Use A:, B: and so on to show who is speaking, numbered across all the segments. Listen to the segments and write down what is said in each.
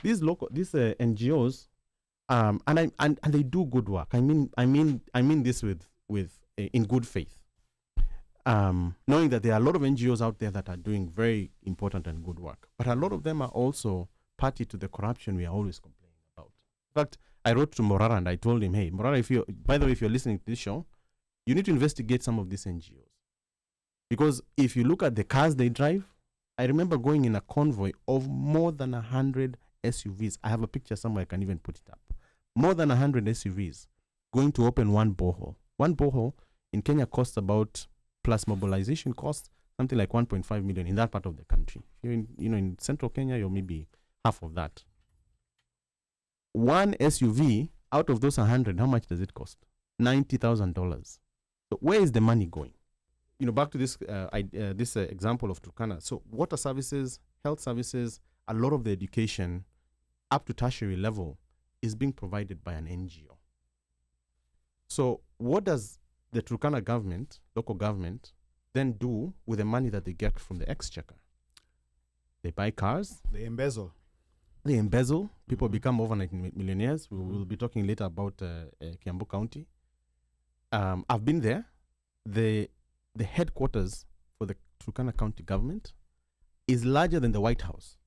A: these NGOs, and they do good work. I mean this with in good faith. Knowing that there are a lot of NGOs out there that are doing very important and good work, but a lot of them are also party to the corruption we are always complaining about. In fact, I wrote to Morara and I told him, hey, Morara, if you're listening to this show, you need to investigate some of these NGOs. Because if you look at the cars they drive, I remember going in a convoy of more than 100 SUVs. I have a picture somewhere, I can even put it up. More than 100 SUVs going to open one borehole. One borehole in Kenya costs about, plus mobilization costs, something like 1.5 million in that part of the country. If you're in central Kenya, you're maybe half of that. One SUV out of those 100, how much does it cost? $90,000. So where is the money going? Back to this example of Turkana. So water services, health services, a lot of the education up to tertiary level is being provided by an NGO. So what does the Turkana government, local government, then do with the money that they get from the exchequer? They buy cars.
B: They embezzle.
A: People become overnight millionaires. We will be talking later about Kiambu County. I've been there. The headquarters for the Turkana County government is larger than the White House.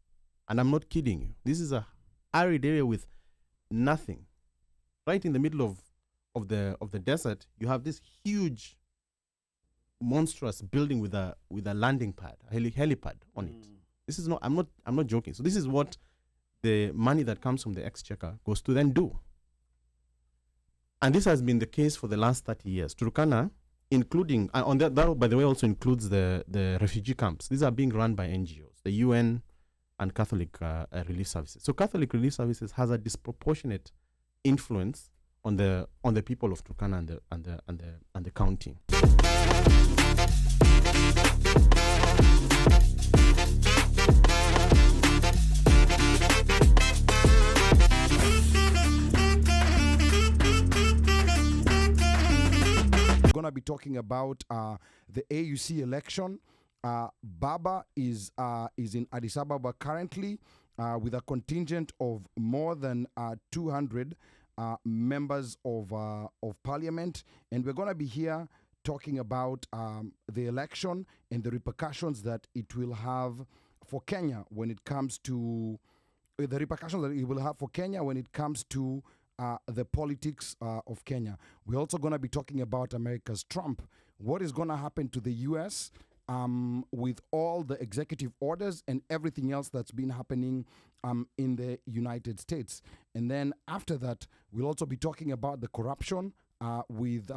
A: And I'm not kidding you. This is a arid area with nothing. Right in the middle of the desert, you have this huge, monstrous building with a landing pad, a helipad on it. This is not. I'm not joking. So this is what the money that comes from the exchequer goes to then do. And this has been the case for the last 30 years. Turkana, including on that by the way, also includes the refugee camps. These are being run by NGOs, the UN and Catholic Relief Services. So Catholic Relief Services has a disproportionate influence on the people of Turkana and the county.
B: We're going to be talking about the AUC election. Baba is in Addis Ababa currently with a contingent of more than 200 members of parliament, and we're going to be here talking about the election and the repercussions that it will have for Kenya when it comes to the politics of Kenya. We're also going to be talking about America's Trump. What is going to happen to the U.S. With all the executive orders and everything else that's been happening in the United States. And then after that, we'll also be talking about the corruption with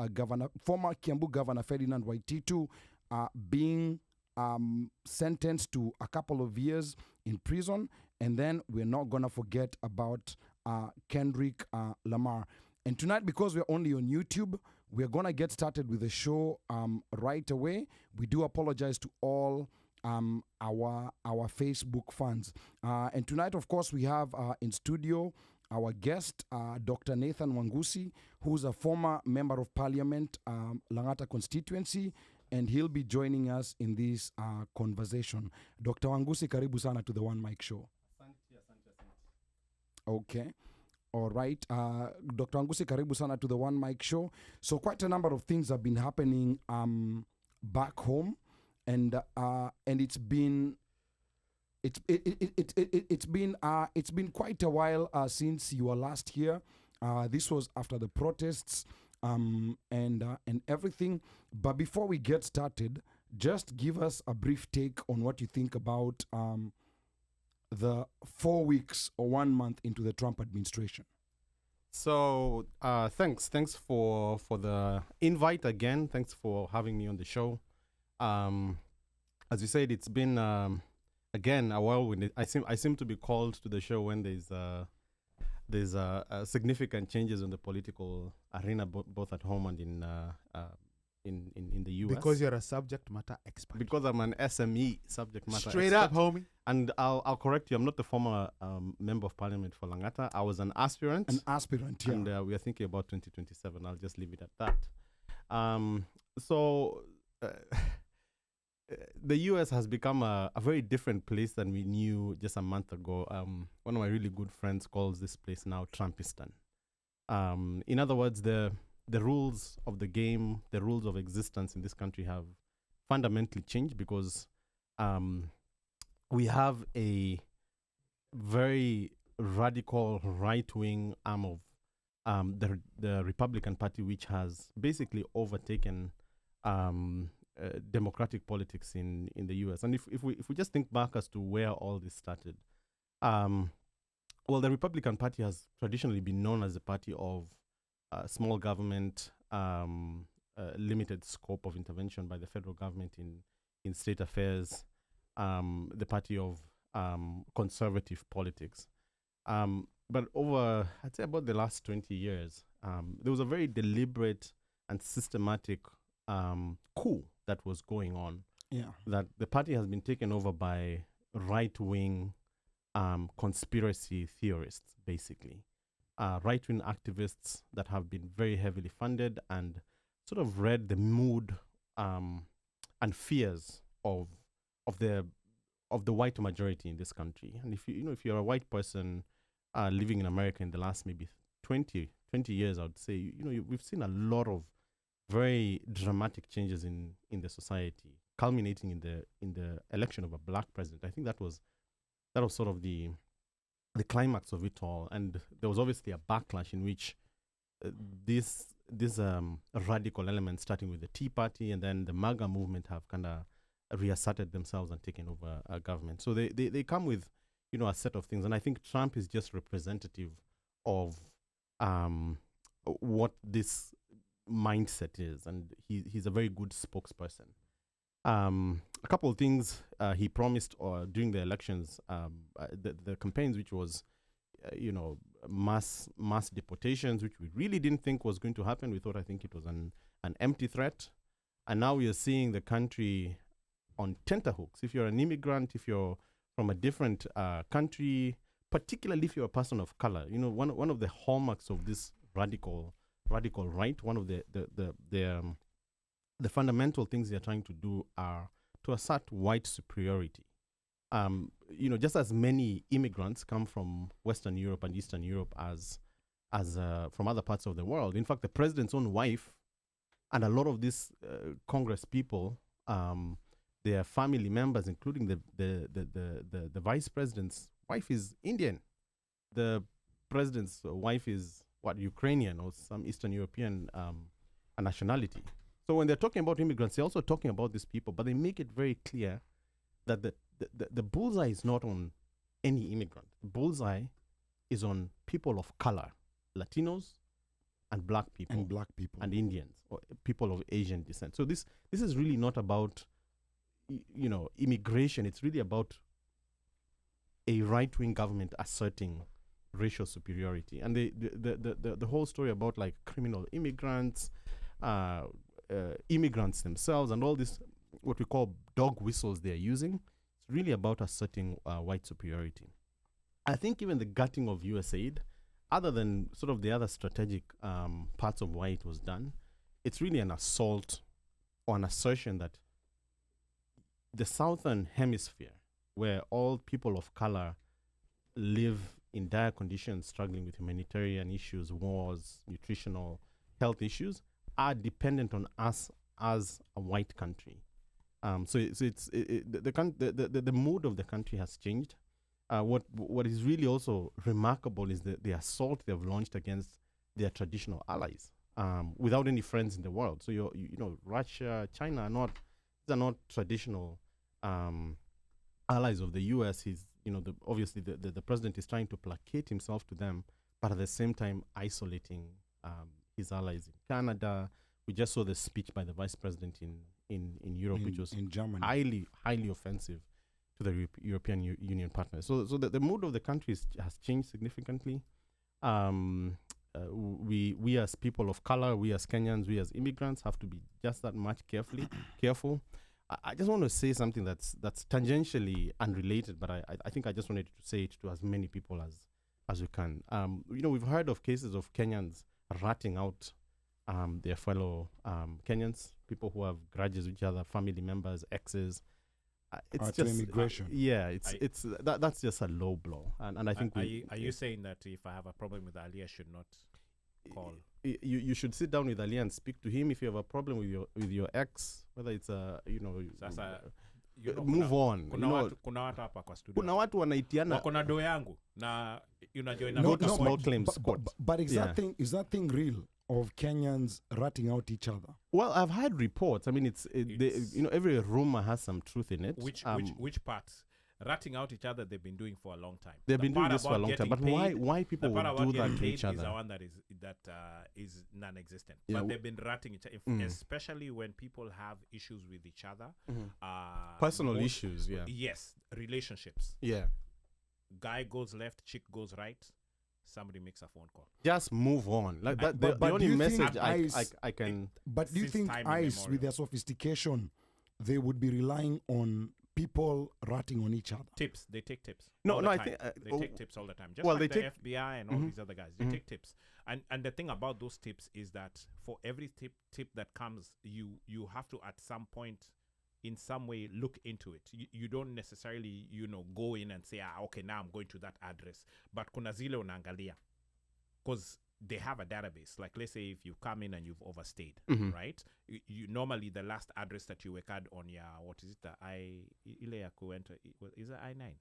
B: former Kiambu Governor Ferdinand Waititu being sentenced to a couple of years in prison. And then we're not going to forget about Kendrick Lamar. And tonight, because we're only on YouTube, we're going to get started with the show right away. We do apologize to all our Facebook fans. And tonight, of course, we have in studio our guest, Dr. Nathan Wangusi, who's a former member of parliament, Langata constituency, and he'll be joining us in this conversation. Dr. Wangusi, karibu sana to the OneMicShow. Okay. All right. Dr. Wangusi, karibu sana to the OneMicShow. So quite a number of things have been happening back home, and it's been quite a while since you were last here. This was after the protests and everything. But before we get started, just give us a brief take on what you think about the 4 weeks or 1 month into the Trump administration.
A: So thanks for the invite again. Thanks for having me on the show. As you said, it's been again a while. I seem to be called to the show when there's significant changes in the political arena, both at home and in the US.
C: Because you're a subject matter expert.
A: Because I'm an SME subject matter
C: Straight
A: expert.
C: up, homie.
A: And I'll correct you. I'm not the former member of parliament for Langata. I was an aspirant.
B: Yeah.
A: And we are thinking about 2027. I'll just leave it at that. the U.S. has become a very different place than we knew just a month ago. One of my really good friends calls this place now Trumpistan. In other words, the rules of the game, the rules of existence in this country have fundamentally changed because we have a very radical right-wing arm of the Republican Party, which has basically overtaken democratic politics in the U.S. And if we just think back as to where all this started, well, the Republican Party has traditionally been known as a party of small government, limited scope of intervention by the federal government in state affairs, the party of conservative politics. But over, I'd say about the last 20 years, there was a very deliberate and systematic coup that was going on.
B: Yeah.
A: That the party has been taken over by right-wing conspiracy theorists, basically. Right-wing activists that have been very heavily funded and sort of read the mood and fears of the white majority in this country. And if you're a white person living in America in the last maybe 20 years, I would say, we've seen a lot of very dramatic changes in the society, culminating in the election of a black president. I think that was sort of the climax of it all. And there was obviously a backlash in which this radical elements, starting with the Tea Party and then the MAGA movement, have kind of reasserted themselves and taken over government. So they come with, a set of things. And I think Trump is just representative of what this mindset is. And he's a very good spokesperson. A couple of things he promised during the elections, the campaigns, which was, mass deportations, which we really didn't think was going to happen. We thought, I think it was an empty threat. And now we are seeing the country on tenterhooks. If you're an immigrant, if you're from a different country, particularly if you're a person of color, one of the hallmarks of this radical right, one of the fundamental things they're trying to do are to assert white superiority. Just as many immigrants come from Western Europe and Eastern Europe as from other parts of the world. In fact, the president's own wife and a lot of these Congress people, their family members, including the vice president's wife, is Indian. The president's wife is Ukrainian or some Eastern European nationality. So when they're talking about immigrants, they're also talking about these people, but they make it very clear that the bullseye is not on any immigrant. The bullseye is on people of color, Latinos and black people. And Indians, or people of Asian descent. So this is really not about immigration. It's really about a right-wing government asserting racial superiority. And the whole story about like criminal immigrants, immigrants themselves, and all this, what we call dog whistles they're using, it's really about asserting white superiority. I think even the gutting of USAID, other than sort of the other strategic parts of why it was done, it's really an assault or an assertion that the Southern Hemisphere, where all people of color live in dire conditions, struggling with humanitarian issues, wars, nutritional health issues, are dependent on us as a white country. So the mood of the country has changed. What is really also remarkable is the assault they've launched against their traditional allies, without any friends in the world. So Russia, China these are not traditional allies of the U.S. Obviously the president is trying to placate himself to them, but at the same time isolating his allies in Canada. We just saw the speech by the vice president in Europe, which was
B: in Germany,
A: highly offensive to the European Union partners. So the mood of the country has changed significantly. We as people of color, we as Kenyans, we as immigrants have to be just that much careful. I just want to say something that's tangentially unrelated, but I think I just wanted to say it to as many people as we can. We've heard of cases of Kenyans ratting out their fellow Kenyans, people who have grudges with each other, family members, exes. It's
B: To
A: just
B: immigration.
A: it's that's just a low blow, and I think
D: Are you saying that if I have a problem with Ali, I should not call?
A: you should sit down with Ali and speak to him if you have a problem with your ex, whether it's
D: Sasa,
A: move on.
D: Kuna watu hapa kwa studio.
A: Kuna watu wanaitiana.
D: Wako na do yangu na join
A: Go to small claims court.
B: But is that thing real of Kenyans ratting out each other?
A: Well, I've heard reports. I mean, it's every rumor has some truth in it.
D: Which parts? Ratting out each other, they've been doing for a long time.
A: They've been doing this for a long time. But why people
D: would
A: do that to each
D: Is
A: other?
D: the one that is non-existent.
A: Yeah,
D: but they've been ratting each other, especially when people have issues with each other.
A: Personal issues, yeah.
D: Yes, relationships.
A: Yeah.
D: Guy goes left, chick goes right. Somebody makes a phone call.
A: Just move on. Like that.
B: But
A: The
B: do
A: only
B: you
A: message
B: think
A: I can.
B: But do you
D: Since
B: think
D: time
B: ICE,
D: immemorial.
B: with their sophistication, they would be relying on people ratting on each other?
D: Tips. They take tips.
A: No,
D: all
A: no,
D: the
A: I
D: time.
A: think,
D: they take tips all the time. Just
A: well,
D: like
A: they
D: the FBI and all these other guys. They take tips. And the thing about those tips is that for every tip that comes, you have to at some point, in some way, look into it. You don't necessarily, go in and say, okay, now I'm going to that address. But kuna zile unaangalia. Because they have a database. Like, let's say if you come in and you've overstayed, right? You normally, the last address that you record on your, what is it, ile ya kuenter, is it I-9?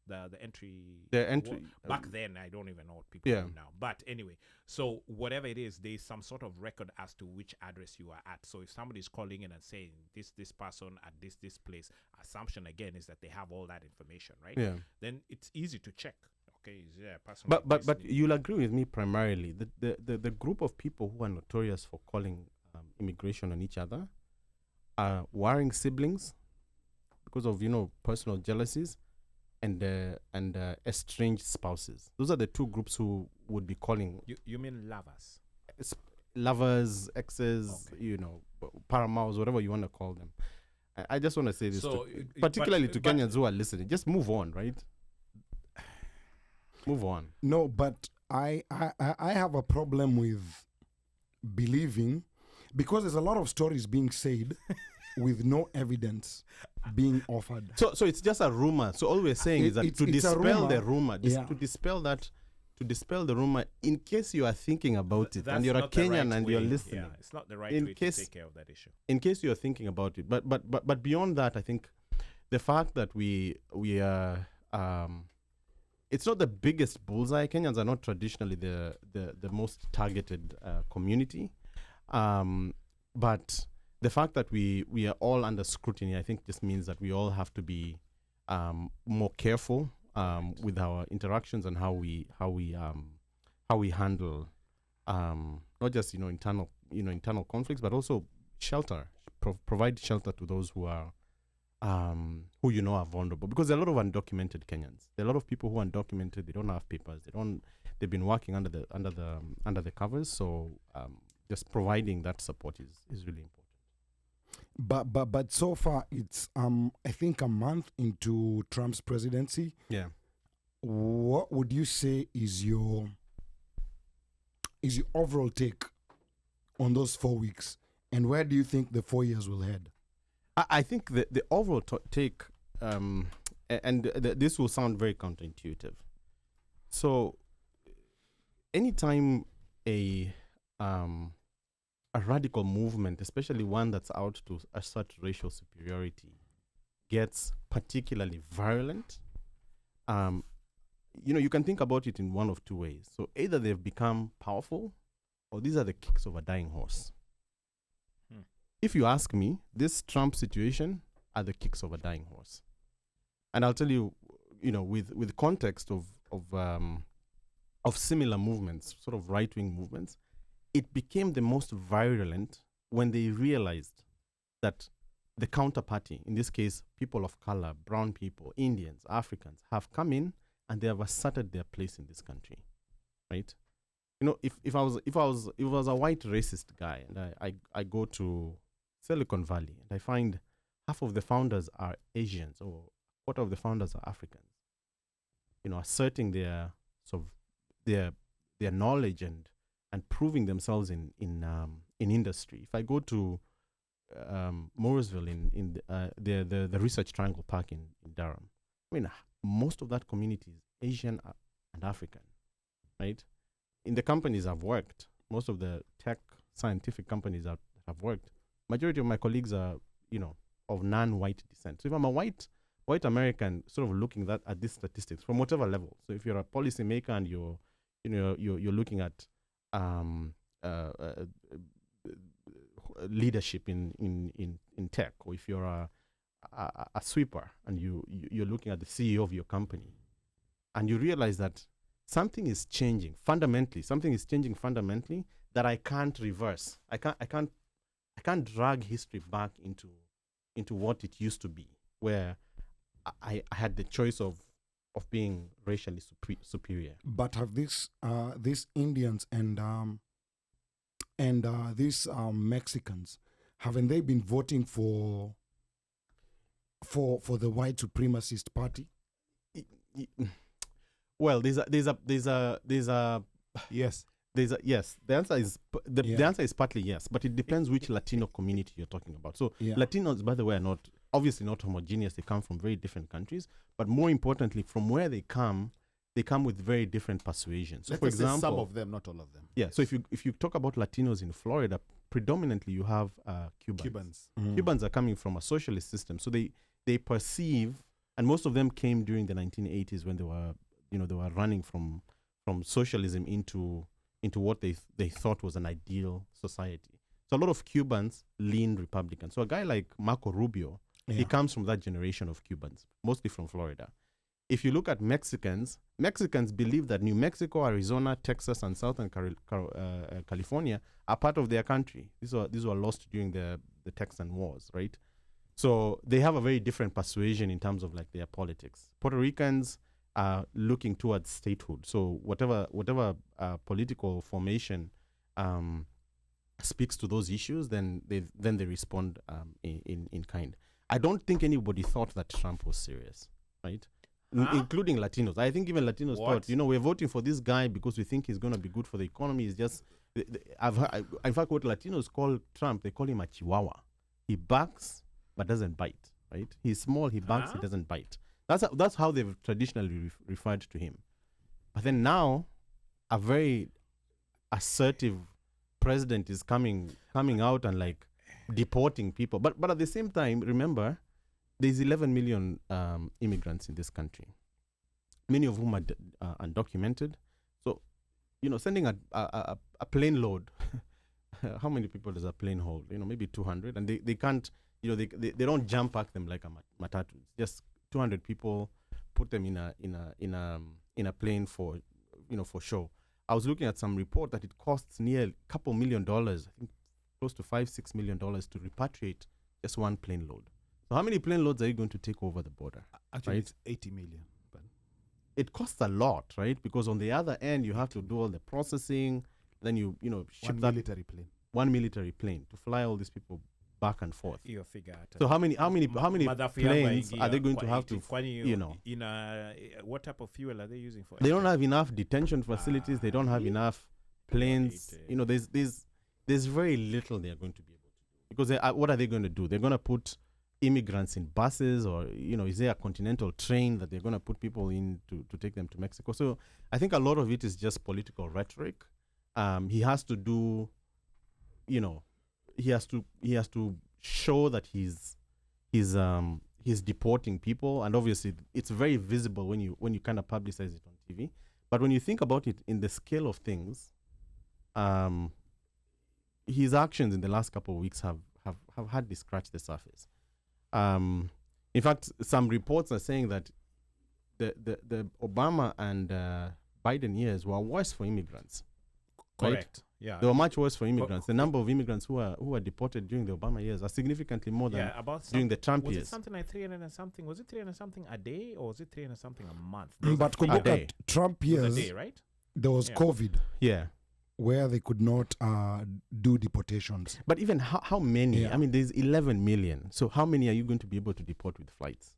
D: The entry.
A: The entry.
D: Back then, I don't even know what people do now. But anyway, so whatever it is, there's some sort of record as to which address you are at. So if somebody's calling in and saying this person at this place, assumption again is that they have all that information, right?
A: Yeah.
D: Then it's easy to check. Okay, is there a person?
A: But you'll agree with me primarily the group of people who are notorious for calling immigration on each other are warring siblings because of personal jealousies and estranged spouses. Those are the two groups who would be calling.
D: You mean lovers?
A: Lovers, exes, paramours, whatever you want to call them. I just want to say this, particularly to Kenyans who are listening. Just move on, right? Move on.
B: No, but I have a problem with believing, because there's a lot of stories being said with no evidence being offered.
A: So it's just a rumor. So all we're saying is that to dispel the rumor, to dispel the rumor, in case you are thinking about it and you're a Kenyan and you're listening.
D: Yeah, it's not the right way to take care of that issue.
A: In case you're thinking about it, but beyond that, I think the fact that we are. It's not the biggest bullseye. Kenyans are not traditionally the most targeted community. But the fact that we are all under scrutiny, I think, just means that we all have to be more careful with our interactions and how we handle not just internal conflicts, but also shelter, provide shelter to those who are who are vulnerable, because there are a lot of undocumented Kenyans. There are a lot of people who are undocumented. They don't have papers. They've been working under the covers. So just providing that support is really important.
B: But so far it's I think a month into Trump's presidency.
A: Yeah.
B: What would you say is your overall take on those 4 weeks, and where do you think the 4 years will head?
A: I think the overall take, this will sound very counterintuitive. So, anytime a radical movement, especially one that's out to assert racial superiority, gets particularly virulent, you can think about it in one of two ways. So, either they've become powerful, or these are the kicks of a dying horse. If you ask me, this Trump situation are the kicks of a dying horse. And I'll tell you, with context of similar movements, sort of right-wing movements, it became the most virulent when they realized that the counterparty, in this case, people of color, brown people, Indians, Africans, have come in and they have asserted their place in this country, right? If I was a white racist guy and I go to Silicon Valley and I find half of the founders are Asians or a quarter of the founders are Africans, asserting their knowledge and and proving themselves in industry. If I go to Mooresville in the Research Triangle Park in Durham, I mean, most of that community is Asian and African, right? In the companies I've worked, most of the tech scientific companies that I've worked, majority of my colleagues are, of non-white descent. So if I'm a white American, sort of looking at these statistics from whatever level. So if you're a policymaker and you're looking at leadership in tech, or if you're a sweeper and you're looking at the CEO of your company, and you realize that something is changing fundamentally. Something is changing fundamentally that I can't reverse. I can't drag history back into what it used to be, where I had the choice of being racially superior.
B: But have these Indians and these Mexicans, haven't they been voting for the white supremacist party?
A: Well, there's a
C: Yes.
A: yes. The answer is the answer is partly yes, but it depends which Latino community you're talking about. So Latinos, by the way, are obviously not homogeneous. They come from very different countries, but more importantly, from where they come with very different persuasions. So, for example,
C: some of them, not all of them.
A: Yeah. So if you talk about Latinos in Florida, predominantly you have Cubans. Cubans are coming from a socialist system, so they perceive, and most of them came during the 1980s when they were running from socialism into what they thought was an ideal society. So a lot of Cubans lean Republican. So a guy like Marco Rubio, he comes from that generation of Cubans, mostly from Florida. If you look at Mexicans believe that New Mexico, Arizona, Texas, and Southern California are part of their country. These were lost during the Texan Wars, right? So they have a very different persuasion in terms of like their politics. Puerto Ricans are looking towards statehood. So whatever political formation speaks to those issues, then they respond in kind. I don't think anybody thought that Trump was serious, right? Including Latinos. I think even Latinos thought, we're voting for this guy because we think he's going to be good for the economy. It's just, I've heard, in fact, what Latinos call Trump, they call him a chihuahua. He barks but doesn't bite, right? He's small, he barks, he doesn't bite. That's how they've traditionally referred to him. But then now, a very assertive president is coming out and like deporting people. But at the same time, remember, there's 11 million immigrants in this country, many of whom are undocumented. So, sending a plane load, how many people does a plane hold? Maybe 200, and they can't, they don't jump pack them like a matatu. Just 200 people, put them in a plane for show. I was looking at some report that it costs near a couple $1 million, I think close to $5-6 million to repatriate just one plane load. So how many plane loads are you going to take over the border?
C: Actually,
A: right?
C: It's 80 million. But
A: it costs a lot, right? Because on the other end, you have to do all the processing. Then ship one military plane to fly all these people back and forth.
D: You figure out.
A: So how many planes are they going to have to?
D: What type of fuel are they using for?
A: They don't have enough detention facilities. They don't have enough planes. There's very little they are going to be able to do, because what are they going to do? They're going to put immigrants in buses, or is there a continental train that they're going to put people in to take them to Mexico? So I think a lot of it is just political rhetoric. He has to do, he has to show that he's deporting people, and obviously it's very visible when you kind of publicize it on TV. But when you think about it in the scale of things, his actions in the last couple of weeks have hardly scratched the surface. In fact, some reports are saying that the Obama and Biden years were worse for immigrants.
D: Correct.
A: Right?
D: Yeah.
A: They were much worse for immigrants. The number of immigrants who were deported during the Obama years are significantly more than during the Trump years.
D: Was it something like 300 and something? Was it 300 and something a day, or was it 300 and something a month?
B: But look at Trump years.
D: A day, right?
B: There was COVID.
A: Yeah.
B: Where they could not do deportations.
A: But even how many? Yeah. I mean, there's 11 million. So how many are you going to be able to deport with flights?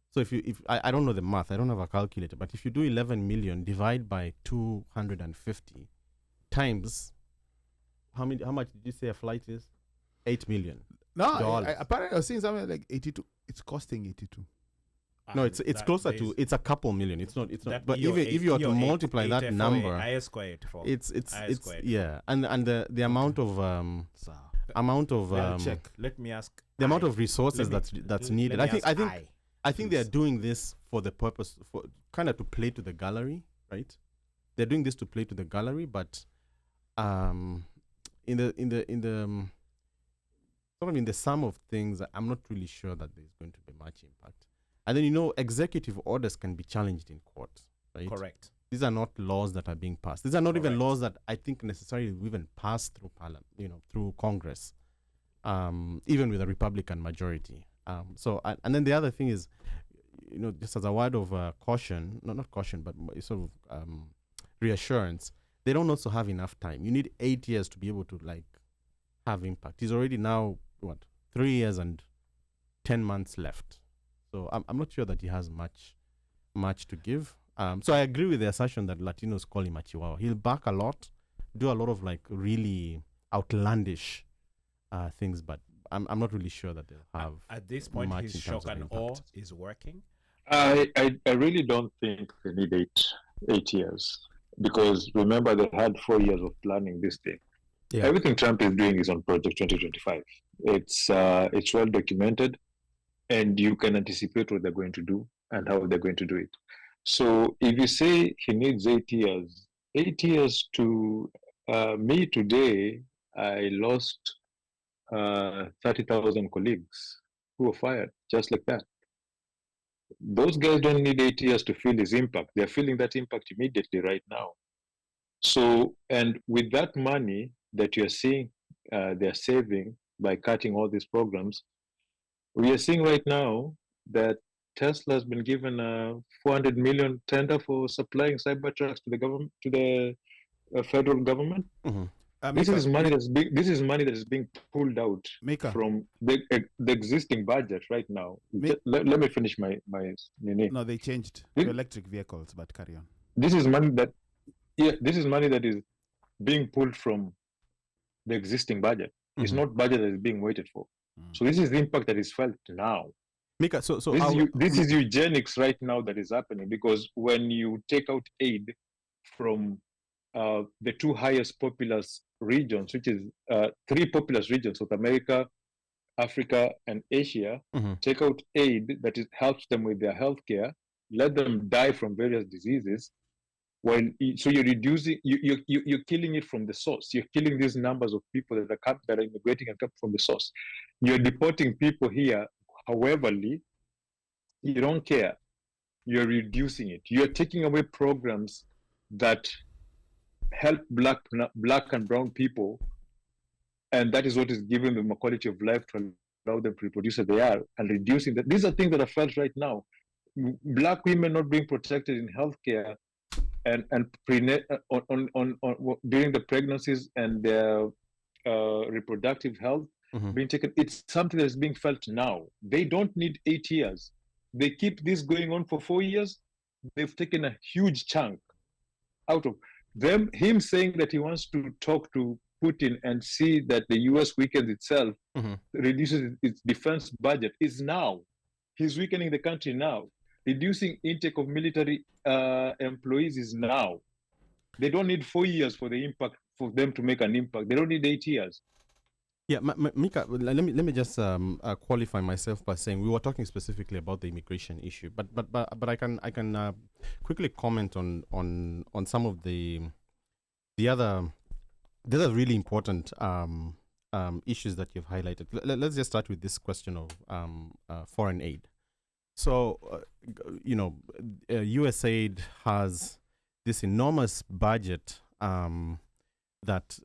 A: So if I don't know the math, I don't have a calculator, but if you do 11 million, divide by 250, times how much did you say a flight is? $8 million.
C: No,
A: dollars.
C: apparently I was seeing something like 82. It's costing 82.
A: No, it's closer to, it's a couple million. It's not. But if you are to multiply that number, it's yeah, and the amount of
C: check.
D: Let me ask.
A: The amount of resources that's needed. I think they are doing this for the purpose, for kind of to play to the gallery, right? They're doing this to play to the gallery, but in the sort of in the sum of things, I'm not really sure that there's going to be much impact. And then, executive orders can be challenged in court, right?
D: Correct.
A: These are not laws that are being passed. These are not even laws that I think necessarily even pass through Parliament, through Congress, even with a Republican majority. And then the other thing is, just as a word of caution, not caution, but sort of reassurance, they don't also have enough time. You need 8 years to be able to have impact. He's already now 3 years and 10 months left. So I'm not sure that he has much to give. So I agree with the assertion that Latinos call him a chihuahua. He'll bark a lot, do a lot of really outlandish things, but I'm not really sure that they'll have.
D: At this point, his shock and awe is working.
E: I really don't think they need eight years, because remember they had 4 years of planning this thing. Yeah. Everything Trump is doing is on Project 2025. It's well documented, and you can anticipate what they're going to do and how they're going to do it. So if you say he needs 8 years to me today, I lost 30,000 colleagues who were fired just like that. Those guys don't need 8 years to feel his impact. They're feeling that impact immediately right now. So, and with that money that you're seeing they're saving by cutting all these programs, we are seeing right now that Tesla has been given a $400 million tender for supplying Cybertrucks to the government, to the federal government. Mm-hmm. This is money that is being pulled out from the existing budget right now. Let me finish my.
C: No, they changed to electric vehicles, but carry on.
E: This is money that is being pulled from the existing budget. Mm-hmm. It's not budget that is being waited for. So this is the impact that is felt now.
A: Mika,
E: this is eugenics right now that is happening, because when you take out aid from the two highest populous regions, which is three populous regions, South America, Africa, and Asia, take out aid that helps them with their healthcare, let them die from various diseases. So you're reducing, you're killing it from the source. You're killing these numbers of people that are immigrating and come from the source. You're deporting people here. However, you don't care. You're reducing it. You're taking away programs that help black and brown people, and that is what is giving them a quality of life to allow them to reproduce as they are, and reducing that. These are things that are felt right now. Black women not being protected in healthcare and during the pregnancies and their reproductive health being taken. It's something that's being felt now. They don't need 8 years. They keep this going on for 4 years. They've taken a huge chunk out of them. Him saying that he wants to talk to Putin and see that the US weakens itself, reduces its defense budget, is now. He's weakening the country now. Reducing intake of military employees is now. They don't need 4 years for them to make an impact. They don't need 8 years.
A: Yeah, Mika, let me just qualify myself by saying we were talking specifically about the immigration issue, but I can quickly comment on some of the other really important issues that you've highlighted. Let's just start with this question of foreign aid. So, USAID has this enormous budget that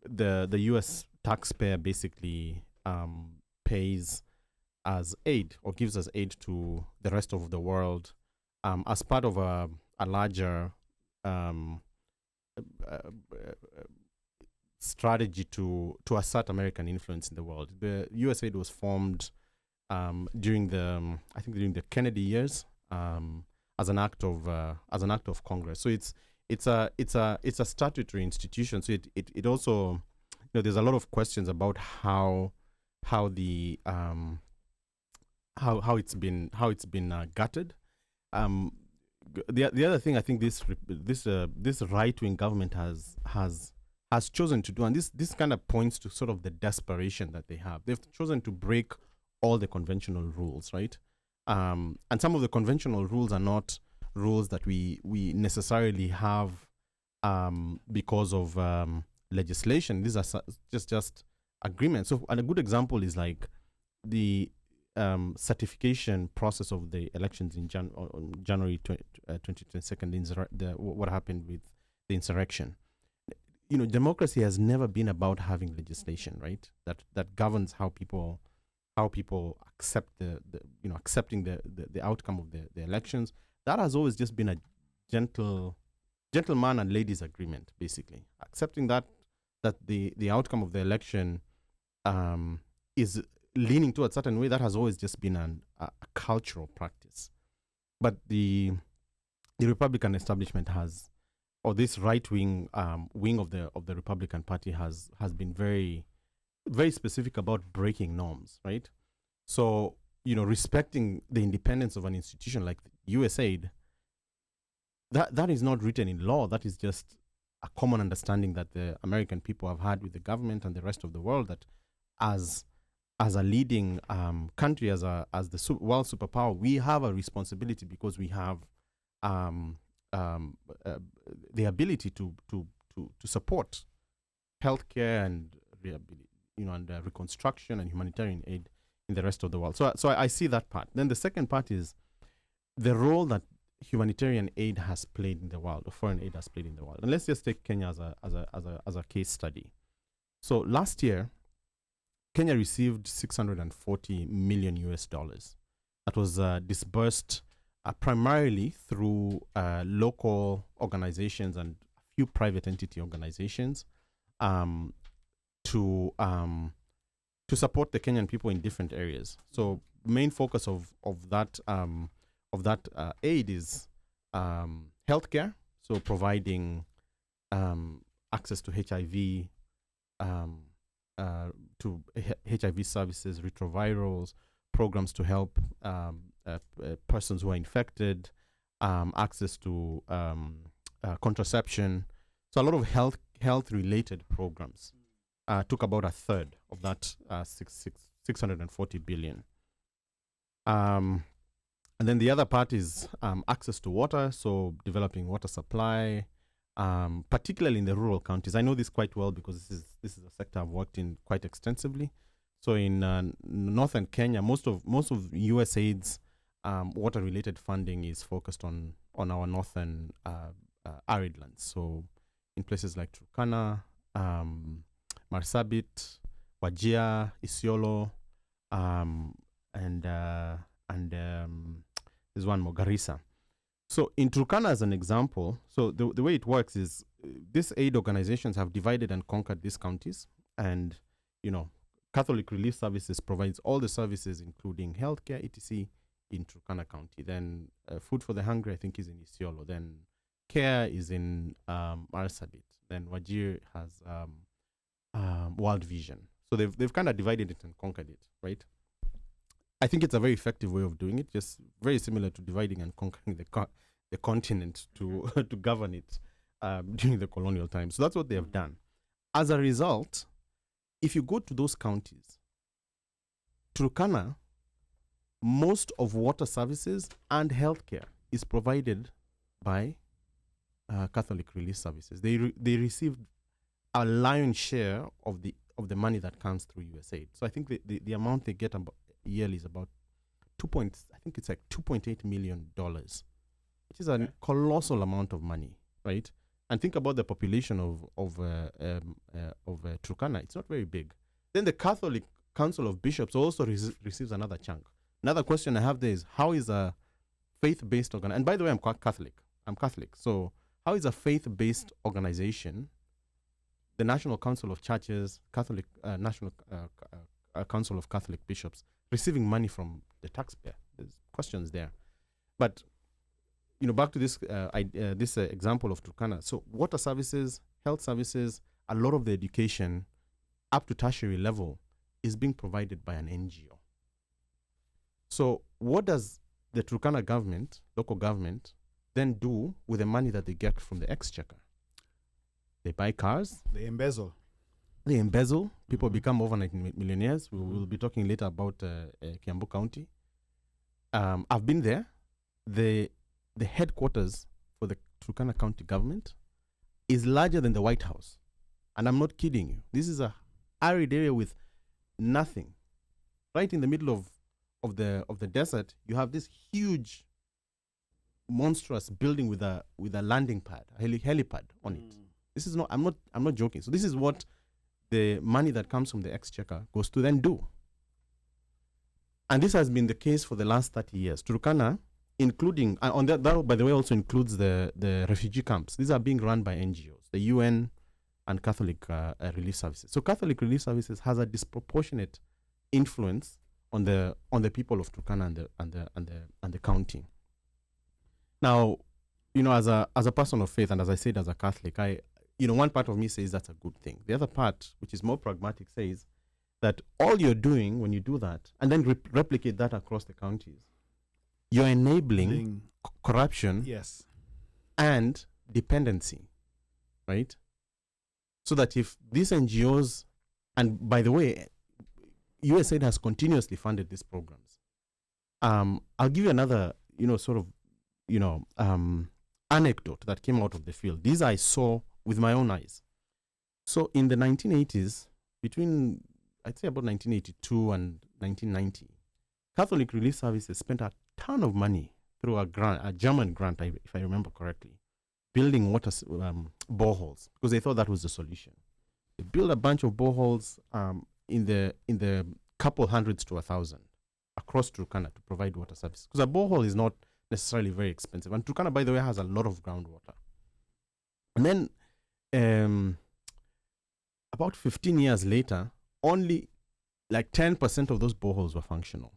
A: the U.S. taxpayer basically pays as aid, or gives as aid to the rest of the world as part of a larger strategy to assert American influence in the world. The USAID was formed during the Kennedy years as an act of Congress. So it's it's a statutory institution. So it also, there's a lot of questions about how the how it's been gutted. The other thing I think this right-wing government has chosen to do, and this kind of points to sort of the desperation that they have. They've chosen to break all the conventional rules, right? And some of the conventional rules are not rules that we necessarily have because of legislation. These are just agreements. So, and a good example is like the certification process of the elections in January 2022, what happened with the insurrection. Democracy has never been about having legislation, right? That governs how people accept accepting the outcome of the elections. That has always just been a gentleman and ladies agreement, basically accepting that the outcome of the election is leaning to a certain way. That has always just been a cultural practice. But the Republican establishment has, or this right wing wing of the Republican Party has been very, very specific about breaking norms, right? So, respecting the independence of an institution like USAID, that is not written in law. That is just a common understanding that the American people have had with the government and the rest of the world, that as a leading country, as the world superpower, we have a responsibility because we have the ability to support healthcare and reconstruction and humanitarian aid in the rest of the world. So I see that part. Then the second part is the role that humanitarian aid has played in the world, or foreign aid has played in the world. And let's just take Kenya as a case study. So last year, Kenya received $640 million US. That was disbursed primarily through local organizations and a few private entity organizations to support the Kenyan people in different areas. So main focus of that aid is healthcare, so providing access to HIV, HIV services, retrovirals, programs to help persons who are infected, access to contraception. So a lot of health-related programs took about a third of that 640 billion. And then the other part is access to water, so developing water supply, particularly in the rural counties. I know this quite well because this is a sector I've worked in quite extensively. So in northern Kenya, most of USAID's water-related funding is focused on our northern arid lands. So in places like Turkana, Marsabit, Wajir, Isiolo, and there's one more, Garissa. So in Turkana, as an example, so the way it works is these aid organizations have divided and conquered these counties, and Catholic Relief Services provides all the services, including healthcare, etc., in Turkana County. Then Food for the Hungry, I think, is in Isiolo. Then Care is in Marsabit. Then Wajir has World Vision. So they've kind of divided it and conquered it, right? I think it's a very effective way of doing it, just very similar to dividing and conquering the continent to to govern it during the colonial times. So that's what they have done. As a result, if you go to those counties, Turkana, most of water services and healthcare is provided by Catholic Relief Services. They receive a lion's share of the money that comes through USAID. So I think the amount they get yearly is about $2.8 million, which is a colossal amount of money, right? And think about the population of Turkana. It's not very big. Then the Catholic Council of Bishops also receives another chunk. Another question I have there is, how is a faith-based organization, and by the way, I'm Catholic, so how is a faith-based organization, the National Council of Churches, National Council of Catholic Bishops, receiving money from the taxpayer? There's questions there. But, back to this this example of Turkana. So water services, health services, a lot of the education up to tertiary level is being provided by an NGO. So what does the Turkana government, local government, then do with the money that they get from the exchequer? They buy cars.
C: They embezzle.
A: People become overnight millionaires. We will be talking later about Kiambu County. I've been there. The headquarters for the Turkana County government is larger than the White House. And I'm not kidding you. This is a arid area with nothing. Right in the middle of the desert, you have this huge, monstrous building with a landing pad, a helipad on it. This is not. I'm not joking. So this is what the money that comes from the exchequer goes to then do. And this has been the case for the last 30 years. Turkana, including on that by the way also includes the refugee camps. These are being run by NGOs, the UN and Catholic Relief Services. So Catholic Relief Services has a disproportionate influence on the people of Turkana and the county. Now, as a person of faith, and as I said, as a Catholic, one part of me says that's a good thing. The other part, which is more pragmatic, says that all you're doing when you do that and then replicate that across the counties, you're enabling corruption,
C: yes,
A: and dependency, right? So that if these NGOs, and by the way, USAID has continuously funded these programs. I'll give you another, anecdote that came out of the field. These I saw with my own eyes. So in the 1980s, between I'd say about 1982 and 1990, Catholic Relief Services spent a ton of money through a German grant, if I remember correctly, building water boreholes, because they thought that was the solution. They built a bunch of boreholes in the couple hundreds to 1,000 across Turkana to provide water services. Because a borehole is not necessarily very expensive. And Turkana, by the way, has a lot of groundwater. And then about 15 years later, only like 10% of those boreholes were functional,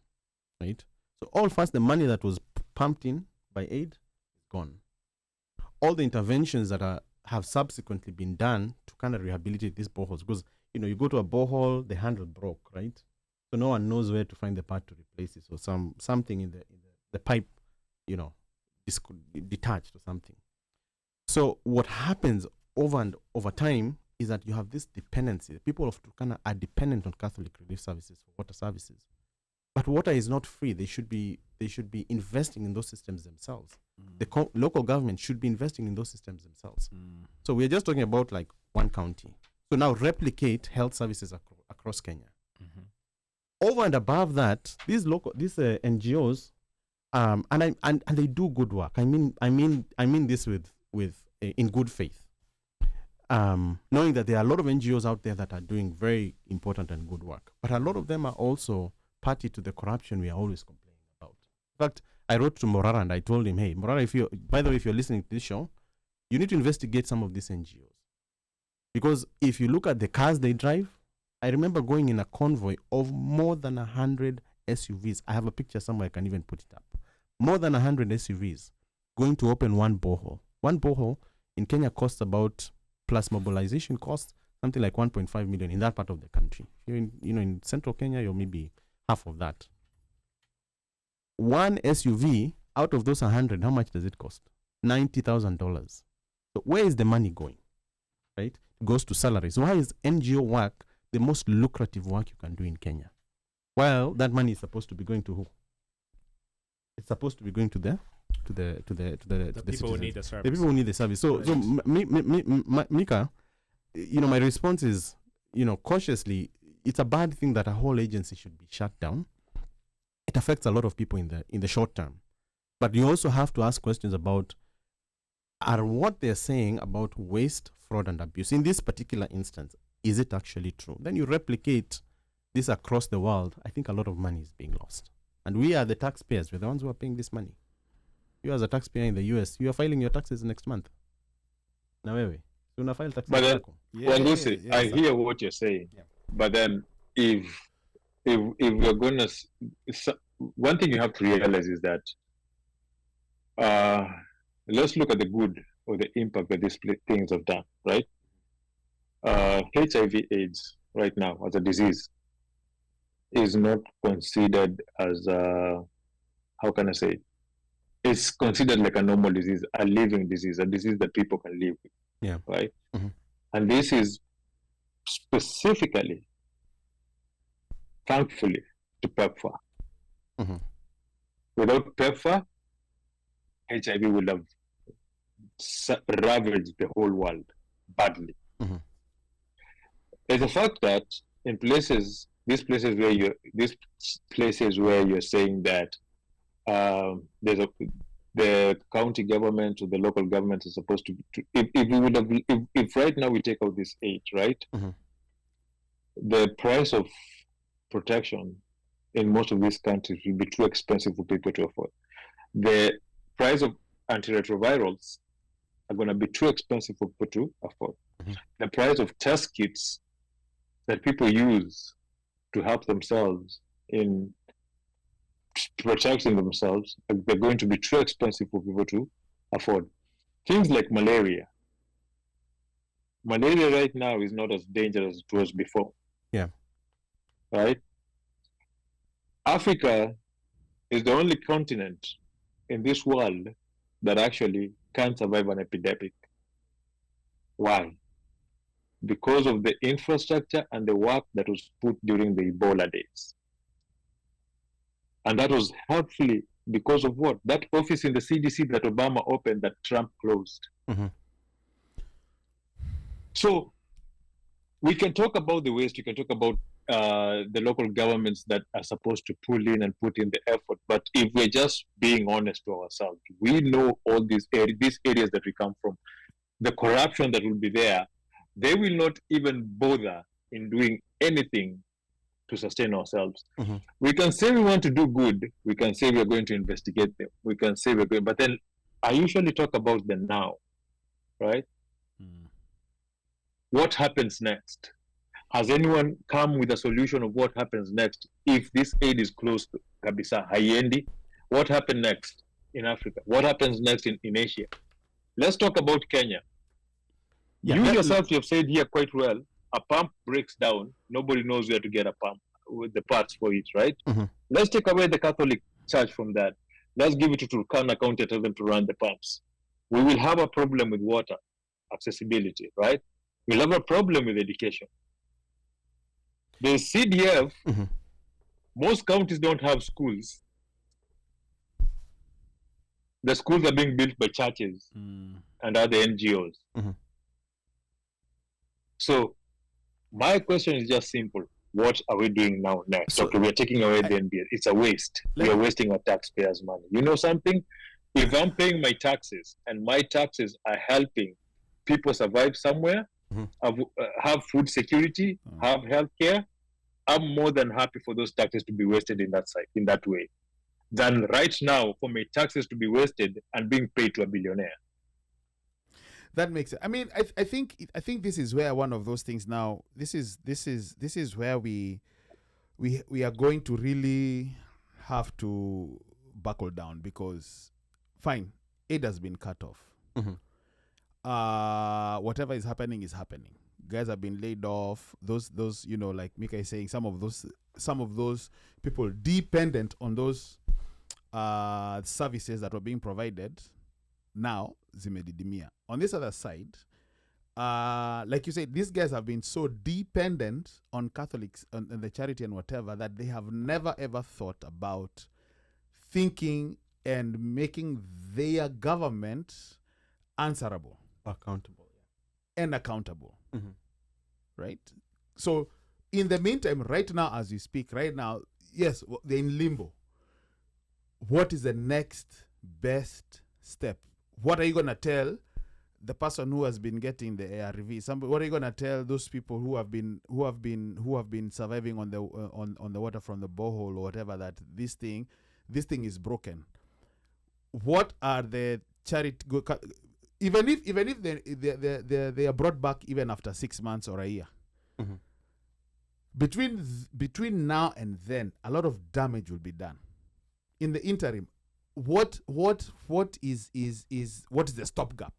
A: right? So all fast, the money that was pumped in by aid is gone. All the interventions that have subsequently been done to kind of rehabilitate these boreholes, because you go to a borehole, the handle broke, right? So no one knows where to find the part to replace it. So something in the pipe, detached or something. So what happens over time is that you have this dependency. The people of Turkana are dependent on Catholic Relief Services for water services. But water is not free. They should be investing in those systems themselves. The local government should be investing in those systems themselves. So we're just talking about like one county. So now replicate health services across Kenya. Over and above that, these NGOs, and they do good work. I mean this with in good faith. Knowing that there are a lot of NGOs out there that are doing very important and good work, but a lot of them are also party to the corruption we are always complaining about. In fact, I wrote to Morara and I told him, hey, Morara, if you're listening to this show, you need to investigate some of these NGOs. Because if you look at the cars they drive, I remember going in a convoy of more than 100 SUVs. I have a picture somewhere, I can even put it up. More than 100 SUVs going to open one borehole. One borehole in Kenya costs about, plus mobilization costs, something like 1.5 million in that part of the country. You're in central Kenya, you're maybe half of that. One SUV out of those 100, how much does it cost? $90,000. So where is the money going? Right? It goes to salaries. Why is NGO work the most lucrative work you can do in Kenya? Well, that money is supposed to be going to who? It's supposed to be going to the
D: people who need the service.
A: The people who need the service. So Mika, my response is, cautiously, it's a bad thing that a whole agency should be shut down. It affects a lot of people in the short term. But you also have to ask questions about, are what they're saying about waste, fraud, and abuse, in this particular instance, is it actually true? Then you replicate this across the world, I think a lot of money is being lost. And we are the taxpayers. We're the ones who are paying this money. You as a taxpayer in the US, you are filing your taxes next month. Now, wewe, so una file taxes.
E: But then, I hear what you're saying.
A: Yeah.
E: But then, if we're going to, one thing you have to realize is that let's look at the good or the impact that these things have done, right? HIV/AIDS right now as a disease is not considered as how can I say it? It's considered like a normal disease, a living disease, a disease that people can live with.
A: Yeah.
E: Right.
A: Mhm.
E: And this is specifically, thankfully, to PEPFAR.
A: Mhm.
E: Without PEPFAR, HIV would have ravaged the whole world badly.
A: Mhm.
E: It's the fact that in these places where you're saying that the county government or the local government is supposed to if we would have if right now we take out this aid, right?
A: Mhm.
E: The price of protection in most of these countries will be too expensive for people to afford. The price of antiretrovirals are going to be too expensive for people to afford.
A: Mhm.
E: The price of test kits that people use to help themselves in protecting themselves, they're going to be too expensive for people to afford. Things like malaria. Malaria right now is not as dangerous as it was before.
A: Yeah.
E: Right? Africa is the only continent in this world that actually can't survive an epidemic. Why? Because of the infrastructure and the work that was put during the Ebola days. And that was helpfully because of what? That office in the CDC that Obama opened that Trump closed.
A: Mhm.
E: So we can talk about the waste, we can talk about the local governments that are supposed to pull in and put in the effort. But if we're just being honest to ourselves, we know all these areas that we come from, the corruption that will be there, they will not even bother in doing anything to sustain ourselves.
A: Mhm.
E: We can say we want to do good, we can say we're going to investigate them, we can say we're going, but then I usually talk about the now, right? What happens next? Has anyone come with a solution of what happens next if this aid is closed? Kabisa, haiendi. What happened next in Africa? What happens next in Asia? Let's talk about Kenya.
A: Yeah,
E: You yourself, you have said here quite well, a pump breaks down, nobody knows where to get a pump with the parts for it, right?
A: Mhm.
E: Let's take away the Catholic Church from that. Let's give it to Turkana County and tell them to run the pumps. We will have a problem with water accessibility, right? We'll have a problem with education. The CDF,
A: Mhm.
E: most counties don't have schools. The schools are being built by churches and other NGOs.
A: Mhm.
E: So my question is just simple. What are we doing now next?
A: So-
E: Okay, we're taking away the NBS. It's a waste. We are wasting our taxpayers' money. You know something? If I'm paying my taxes and my taxes are helping people survive somewhere,
A: Mhm.
E: have food security, have healthcare, I'm more than happy for those taxes to be wasted in that way, than right now for my taxes to be wasted and being paid to a billionaire.
C: That makes it. I mean, I think this is where one of those things now. This is where we are going to really have to buckle down, because fine, aid has been cut off.
A: Mhm.
C: Whatever is happening is happening. Guys have been laid off. Those like Mika is saying, some of those people dependent on those services that were being provided now zimedidimia. On this other side, like you said, these guys have been so dependent on Catholics and the charity and whatever that they have never ever thought about thinking and making their government answerable
A: Accountable.
C: and accountable.
A: Mhm.
C: Right? So in the meantime, right now as we speak, right now, yes, they're in limbo. What is the next best step? What are you gonna tell the person who has been getting the ARV? What are you gonna tell those people who have been surviving on the on the water from the borehole or whatever, that this thing is broken? What are the charity? Even if they are brought back even after 6 months or a year,
A: Mhm.
C: between now and then, a lot of damage will be done. In the interim, what is what is the stopgap?